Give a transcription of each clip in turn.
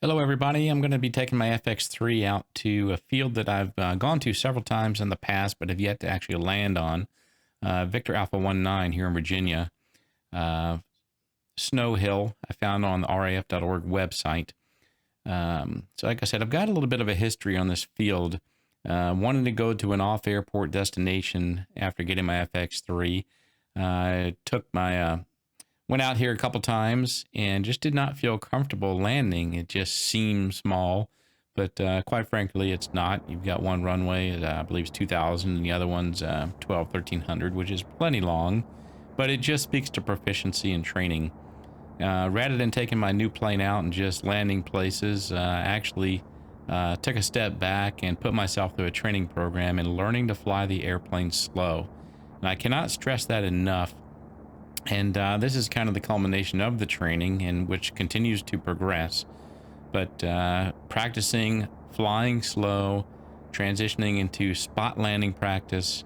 Hello everybody, I'm going to be taking my FX-3 out to a field that I've gone to several times in the past but have yet to actually land on. Victor Alpha 19 here in Virginia. Snow Hill, I found on the raf.org website. So like I said, I've got a little bit of a history on this field. Wanted to go to an off-airport destination after getting my FX-3. I took my... Went out here a couple times and just did not feel comfortable landing. It just seemed small, but quite frankly, it's not. You've got one runway, I believe it's 2,000, and the other one's 1,300, which is plenty long, but it just speaks to proficiency and training. Rather than taking my new plane out and just landing places, actually took a step back and put myself through a training program and learning to fly the airplane slow. And I cannot stress that enough. And this is kind of the culmination of the training, and which continues to progress. But practicing flying slow, transitioning into spot landing practice,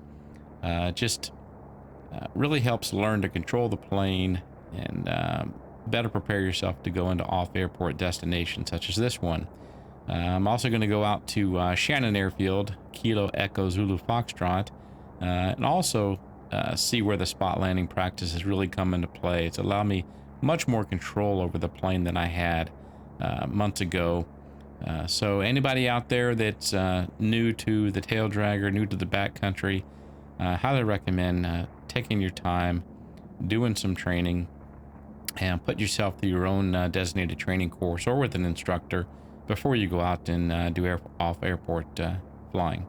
just really helps learn to control the plane and better prepare yourself to go into off-airport destinations such as this one. I'm also going to go out to Shannon Airfield, Kilo Echo Zulu Foxtrot, and also see where the spot landing practice has really come into play. It's allowed me much more control over the plane than I had months ago. So anybody out there that's new to the tail dragger, new to the backcountry, highly recommend taking your time, doing some training, and put yourself through your own designated training course or with an instructor before you go out and do off-airport flying.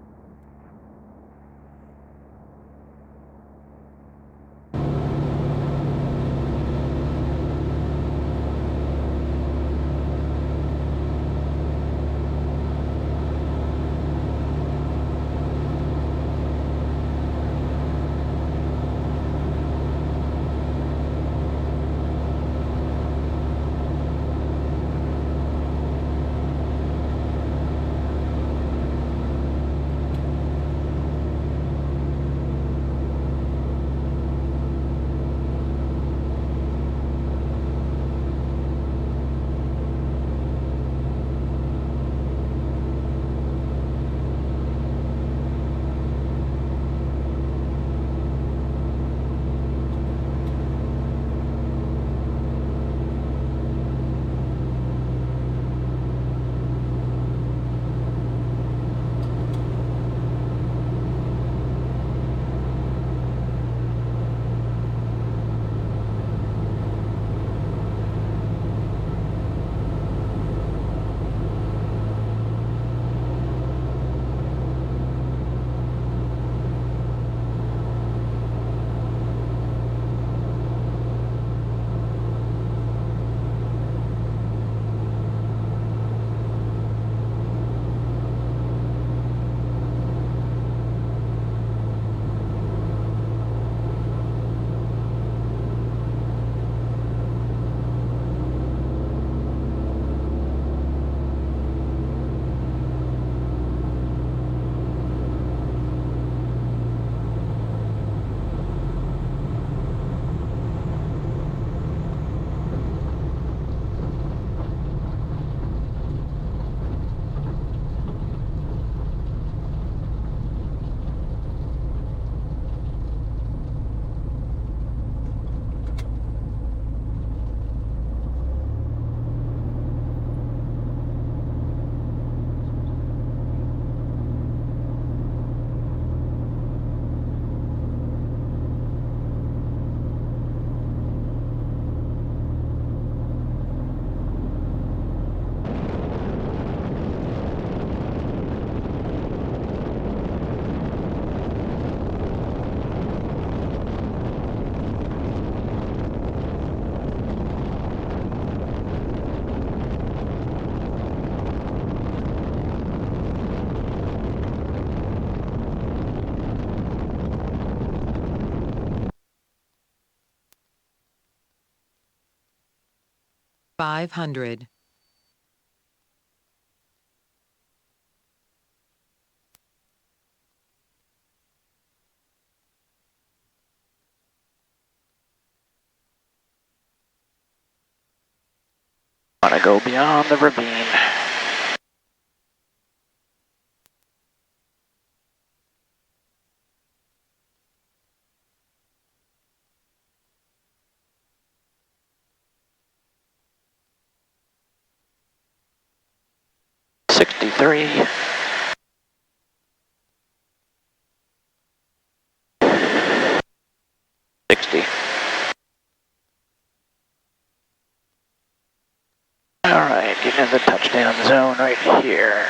$500. Want to go beyond the ravine. '63. All right, get into the touchdown zone right here.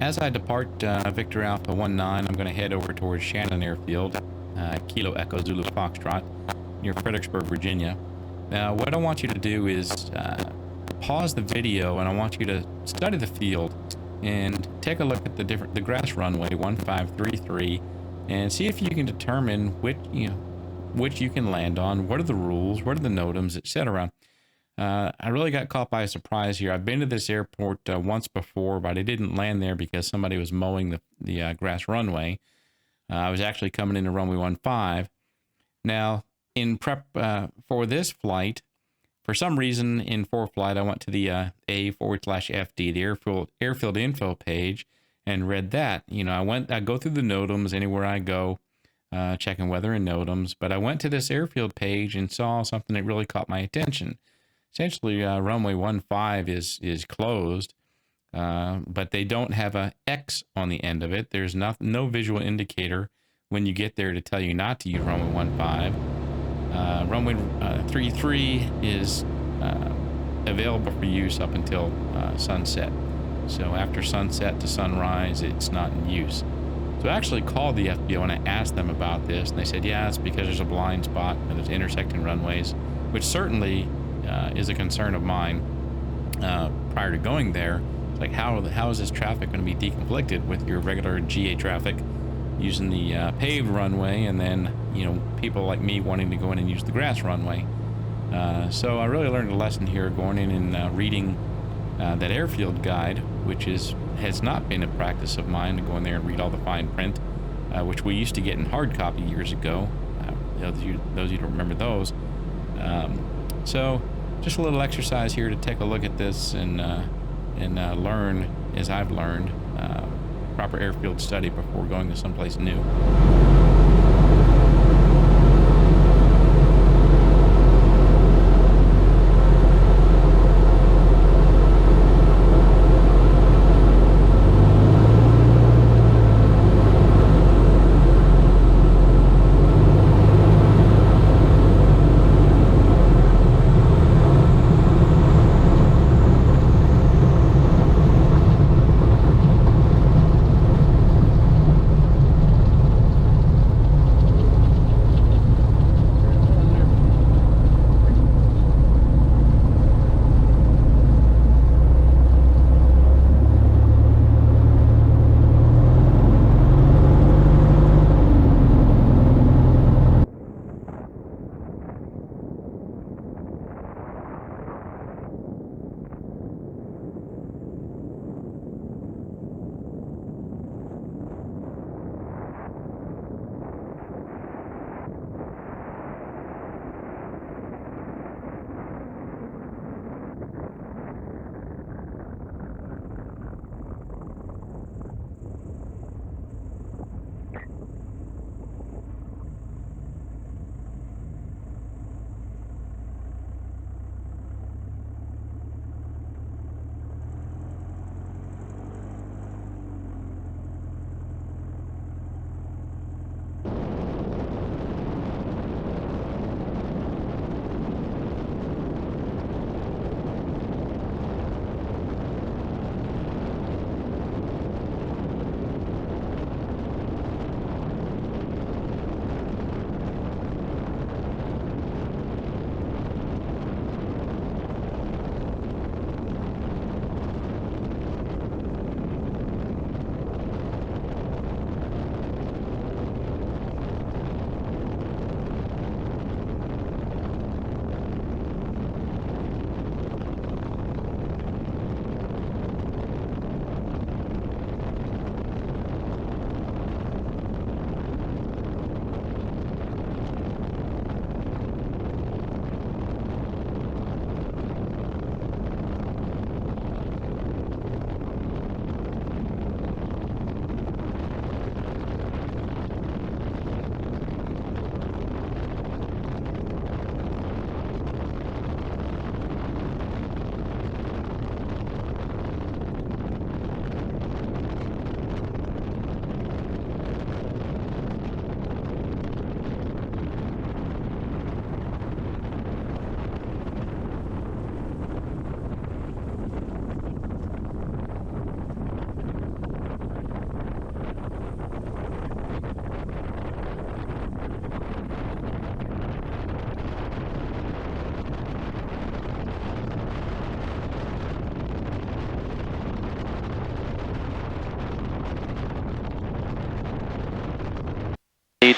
As I depart Victor Alpha 19, I'm going to head over towards Shannon Airfield, Kilo Echo Zulu Foxtrot, near Fredericksburg, Virginia. Now, what I want you to do is pause the video, and I want you to study the field and take a look at the grass runway 1533, and see if you can determine which you can land on. What are the rules? What are the NOTAMs, etc. I really got caught by a surprise here. I've been to this airport once before, but I didn't land there because somebody was mowing the grass runway. I was actually coming into runway 15. Now, in prep for this flight, for some reason in ForeFlight, I went to the A/FD, the airfield info page, and read that. I go through the NOTAMs anywhere I go, checking weather and NOTAMs, but I went to this airfield page and saw something that really caught my attention. Essentially, runway 15 is closed, but they don't have a X on the end of it. There's no visual indicator when you get there to tell you not to use runway 15. Runway 33 is available for use up until sunset. So after sunset to sunrise, it's not in use. So I actually called the FBO and I asked them about this, and they said, yeah, it's because there's a blind spot and there's intersecting runways, which certainly is a concern of mine. Prior to going there, it's like, how is this traffic going to be deconflicted with your regular GA traffic using the paved runway, and then people like me wanting to go in and use the grass runway? So I really learned a lesson here going in and reading that airfield guide, which has not been a practice of mine, to go in there and read all the fine print, which we used to get in hard copy years ago. Those of you who don't remember those. So just a little exercise here to take a look at this and learn, as I've learned, proper airfield study before going to someplace new.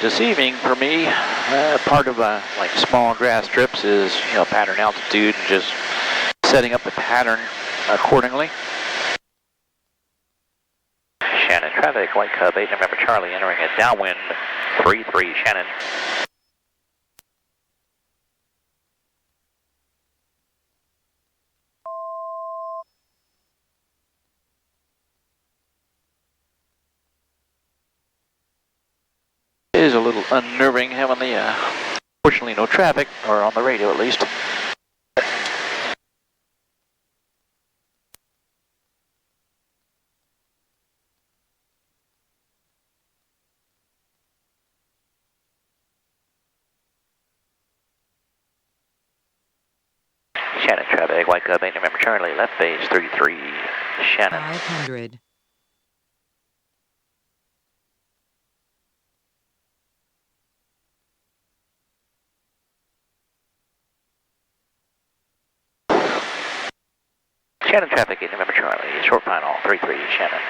deceiving for me. Part of like small grass strips is, you know, pattern altitude and just setting up the pattern accordingly. Shannon traffic, White Cub 8 November Charlie entering a downwind 33 Shannon. It is a little unnerving having the, fortunately no traffic, or on the radio at least. Shannon traffic, White Cub 8 November Charlie, left base 33 Shannon. 500. Shannon traffic 8 November Charlie, short final 33 Shannon.